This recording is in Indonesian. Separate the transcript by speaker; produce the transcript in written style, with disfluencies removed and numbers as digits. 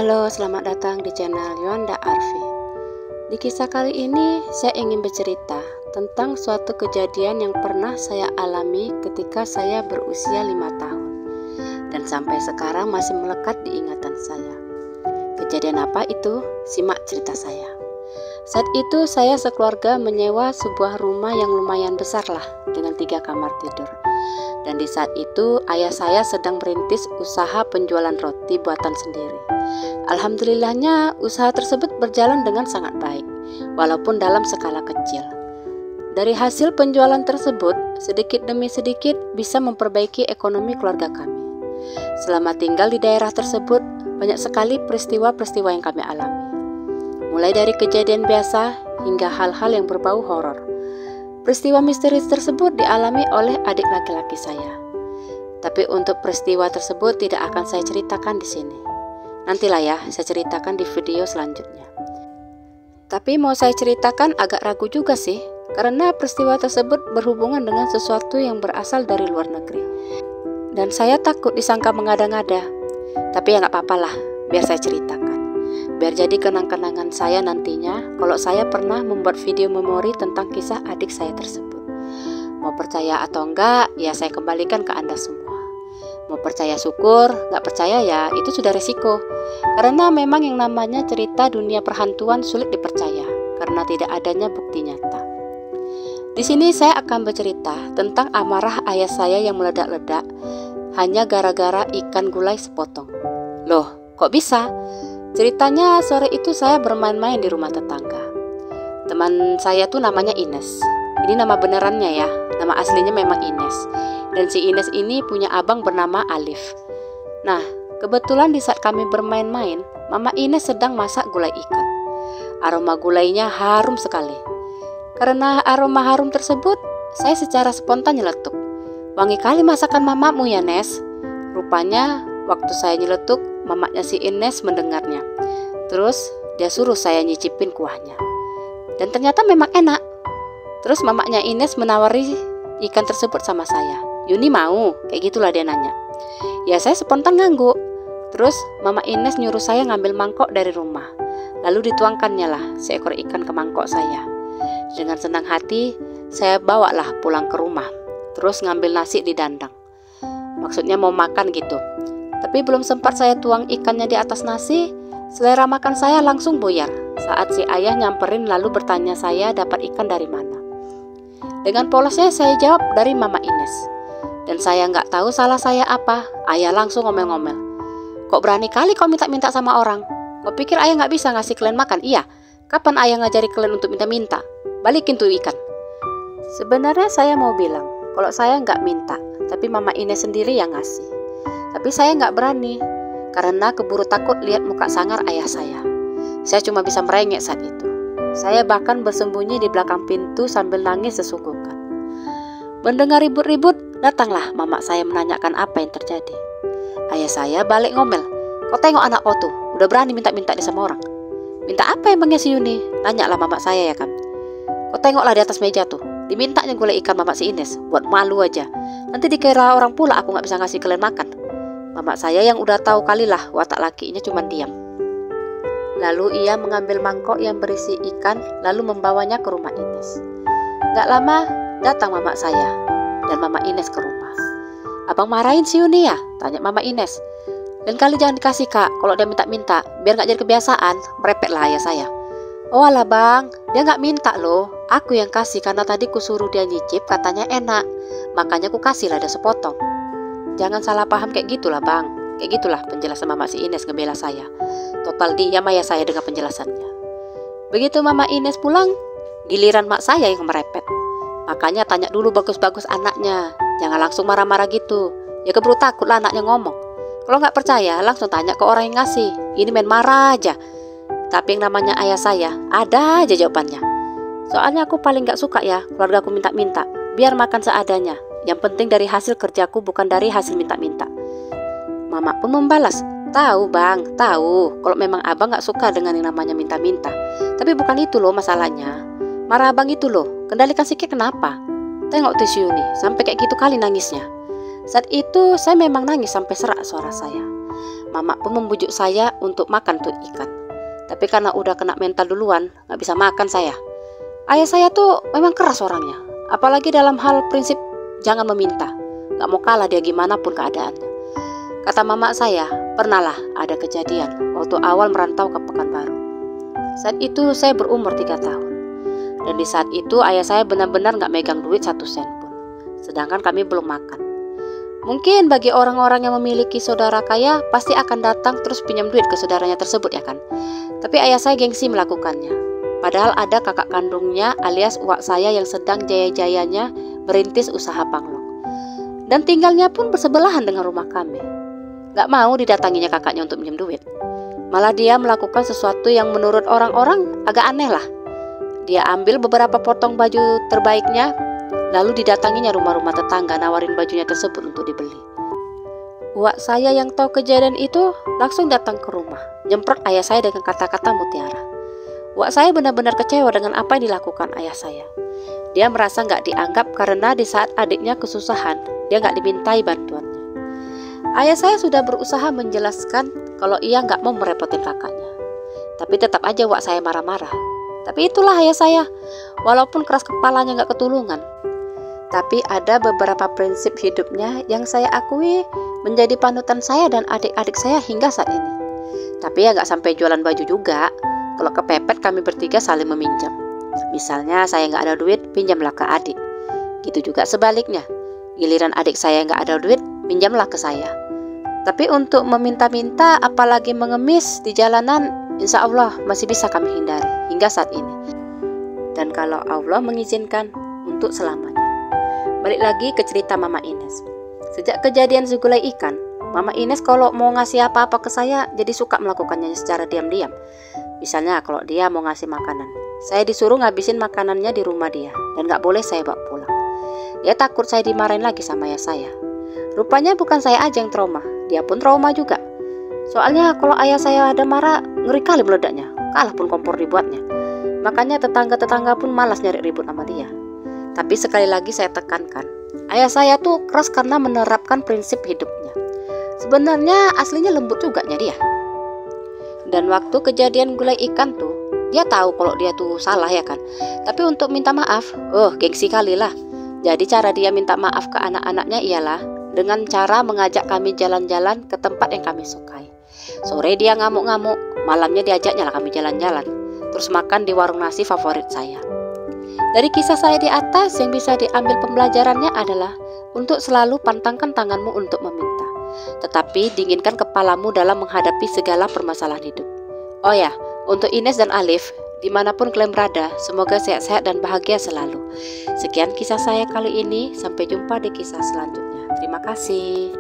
Speaker 1: Halo, selamat datang di channel Yolanda Arfi. Di kisah kali ini, saya ingin bercerita tentang suatu kejadian yang pernah saya alami ketika saya berusia 5 tahun dan sampai sekarang masih melekat di ingatan saya. Kejadian apa itu? Simak cerita saya. Saat itu saya sekeluarga menyewa sebuah rumah yang lumayan besar lah dengan 3 kamar tidur. Dan di saat itu ayah saya sedang merintis usaha penjualan roti buatan sendiri. Alhamdulillahnya usaha tersebut berjalan dengan sangat baik, walaupun dalam skala kecil. Dari hasil penjualan tersebut, sedikit demi sedikit bisa memperbaiki ekonomi keluarga kami. Selama tinggal di daerah tersebut, banyak sekali peristiwa-peristiwa yang kami alami. Mulai dari kejadian biasa hingga hal-hal yang berbau horor. Peristiwa misterius tersebut dialami oleh adik laki-laki saya. Tapi untuk peristiwa tersebut tidak akan saya ceritakan di sini. Nantilah ya, saya ceritakan di video selanjutnya. Tapi mau saya ceritakan agak ragu juga sih, karena peristiwa tersebut berhubungan dengan sesuatu yang berasal dari luar negeri. Dan saya takut disangka mengada-ngada. Tapi ya nggak apa-apa lah, biar saya ceritakan. Biar jadi kenang-kenangan saya nantinya kalau saya pernah membuat video memori tentang kisah adik saya tersebut. Mau percaya atau enggak, ya saya kembalikan ke Anda semua. Mau percaya syukur, nggak percaya ya itu sudah resiko. Karena memang yang namanya cerita dunia perhantuan sulit dipercaya karena tidak adanya bukti nyata. Di sini saya akan bercerita tentang amarah ayah saya yang meledak-ledak hanya gara-gara ikan gulai sepotong. Loh, kok bisa? Ceritanya sore itu saya bermain-main di rumah tetangga. Teman saya tuh namanya Ines. Ini nama benerannya ya, nama aslinya memang Ines. Dan si Ines ini punya abang bernama Alif. Nah, kebetulan di saat kami bermain-main, Mama Ines sedang masak gulai ikan. Aroma gulainya harum sekali. Karena aroma harum tersebut, saya secara spontan nyeletuk. Wangi kali masakan mamamu ya, Nes. Rupanya waktu saya nyeletuk, mamanya si Ines mendengarnya. Terus dia suruh saya nyicipin kuahnya. Dan ternyata memang enak. Terus mamanya Ines menawari ikan tersebut sama saya. Yuni mau? Kayak gitulah dia nanya. Ya saya spontan ngangguk. Terus mama Ines nyuruh saya ngambil mangkok dari rumah. Lalu dituangkannya lah seekor ikan ke mangkok saya. Dengan senang hati saya bawalah pulang ke rumah. Terus ngambil nasi di dandang. Maksudnya mau makan gitu. Tapi belum sempat saya tuang ikannya di atas nasi, selera makan saya langsung buyar saat si ayah nyamperin lalu bertanya saya dapat ikan dari mana. Dengan polosnya saya jawab dari Mama Ines. Dan saya nggak tahu salah saya apa, ayah langsung ngomel-ngomel. Kok berani kali kau minta-minta sama orang? Kau pikir ayah nggak bisa ngasih kalian makan? Iya, kapan ayah ngajari kalian untuk minta-minta? Balikin tuh ikan. Sebenarnya saya mau bilang, kalau saya nggak minta, tapi Mama Ines sendiri yang ngasih. Tapi saya nggak berani, karena keburu takut lihat muka sangar ayah saya. Saya cuma bisa merengek saat itu. Saya bahkan bersembunyi di belakang pintu sambil nangis sesungguhkan. Mendengar ribut-ribut, datanglah mama saya menanyakan apa yang terjadi. Ayah saya balik ngomel, kau tengok anak kau tuh, udah berani minta-minta dia sama orang. Minta apa emangnya si Yuni? Tanyalah mama saya ya kan. Kau tengoklah di atas meja tuh, dimintanya gulai ikan mama si Ines, buat malu aja. Nanti dikira orang pula aku nggak bisa ngasih kalian makan. Mama saya yang udah tahu kalilah watak lakinya cuma diam. Lalu ia mengambil mangkok yang berisi ikan lalu membawanya ke rumah Ines. Gak lama datang mama saya dan mama Ines ke rumah. Abang marahin si Yuni ya? Tanya mama Ines. Dan kali jangan dikasih kak kalau dia minta-minta biar gak jadi kebiasaan. Merepet lah ayah saya. Oh alah bang, dia gak minta loh. Aku yang kasih karena tadi kusuruh dia nyicip katanya enak. Makanya ku kasih lah dia sepotong. Jangan salah paham kayak gitulah bang. Kayak gitulah penjelasan mama si Ines ngebela saya. Total diam ayah saya dengan penjelasannya. Begitu mama Ines pulang, giliran mak saya yang merepet. Makanya tanya dulu bagus-bagus anaknya. Jangan langsung marah-marah gitu. Ya keburu takut lah anaknya ngomong. Kalau nggak percaya langsung tanya ke orang yang ngasih. Ini main marah aja. Tapi yang namanya ayah saya ada aja jawabannya. Soalnya aku paling nggak suka ya keluarga aku minta-minta. Biar makan seadanya. Yang penting dari hasil kerjaku bukan dari hasil minta-minta. Mama pun membalas, tahu bang, tahu kalau memang abang gak suka dengan yang namanya minta-minta. Tapi bukan itu loh masalahnya. Marah abang itu loh, kendalikan sikit kenapa? Tengok tuh si Yuni, sampai kayak gitu kali nangisnya. Saat itu saya memang nangis sampai serak suara saya. Mama pun membujuk saya untuk makan tuh ikan. Tapi karena udah kena mental duluan, gak bisa makan saya. Ayah saya tuh memang keras orangnya. Apalagi dalam hal prinsip jangan meminta. Gak mau kalah dia gimana pun keadaannya. Kata mama saya, pernahlah ada kejadian waktu awal merantau ke Pekanbaru. Saat itu saya berumur 3 tahun. Dan di saat itu ayah saya benar-benar gak megang duit 1 sen pun. Sedangkan kami belum makan. Mungkin bagi orang-orang yang memiliki saudara kaya pasti akan datang terus pinjam duit ke saudaranya tersebut ya kan. Tapi ayah saya gengsi melakukannya. Padahal ada kakak kandungnya alias uak saya yang sedang jaya-jayanya merintis usaha panglong. Dan tinggalnya pun bersebelahan dengan rumah kami. Gak mau didatanginya kakaknya untuk pinjam duit. Malah dia melakukan sesuatu yang menurut orang-orang agak aneh lah. Dia ambil beberapa potong baju terbaiknya, lalu didatanginya rumah-rumah tetangga nawarin bajunya tersebut untuk dibeli. Uak saya yang tahu kejadian itu langsung datang ke rumah, nyemprot ayah saya dengan kata-kata mutiara. Uak saya benar-benar kecewa dengan apa yang dilakukan ayah saya. Dia merasa nggak dianggap karena di saat adiknya kesusahan, dia nggak dimintai bantuannya. Ayah saya sudah berusaha menjelaskan kalau ia nggak mau merepotin kakaknya. Tapi tetap aja uak saya marah-marah. Tapi itulah ayah saya, walaupun keras kepalanya nggak ketulungan. Tapi ada beberapa prinsip hidupnya yang saya akui menjadi panutan saya dan adik-adik saya hingga saat ini. Tapi ya nggak sampai jualan baju juga. Kalau kepepet kami bertiga saling meminjam. Misalnya saya nggak ada duit, pinjamlah ke adik. Gitu juga sebaliknya. Giliran adik saya nggak ada duit, pinjamlah ke saya. Tapi untuk meminta-minta apalagi mengemis di jalanan, insya Allah masih bisa kami hindari hingga saat ini. Dan kalau Allah mengizinkan, untuk selamanya. Balik lagi ke cerita Mama Ines. Sejak kejadian si gulai ikan, Mama Ines kalau mau ngasih apa-apa ke saya jadi suka melakukannya secara diam-diam. Misalnya kalau dia mau ngasih makanan, saya disuruh ngabisin makanannya di rumah dia dan gak boleh saya bawa pulang. Dia takut saya dimarahin lagi sama ayah saya. Rupanya bukan saya aja yang trauma, dia pun trauma juga. Soalnya kalau ayah saya ada marah, ngeri kali meledaknya, kalah pun kompor dibuatnya. Makanya tetangga-tetangga pun malas nyari ribut sama dia. Tapi sekali lagi saya tekankan, ayah saya tuh keras karena menerapkan prinsip hidupnya. Sebenarnya aslinya lembut juga dia. Dan waktu kejadian gulai ikan tuh, dia tahu kalau dia tuh salah ya kan. Tapi untuk minta maaf, gengsi kali lah. Jadi cara dia minta maaf ke anak-anaknya ialah dengan cara mengajak kami jalan-jalan ke tempat yang kami sukai. Sore dia ngamuk-ngamuk, malamnya diajaknya lah kami jalan-jalan. Terus makan di warung nasi favorit saya. Dari kisah saya di atas yang bisa diambil pembelajarannya adalah untuk selalu pantangkan tanganmu untuk meminta, tetapi dinginkan kepalamu dalam menghadapi segala permasalahan hidup. Oh ya, untuk Ines dan Alif, dimanapun kalian berada, semoga sehat-sehat dan bahagia selalu. Sekian kisah saya kali ini, sampai jumpa di kisah selanjutnya. Terima kasih.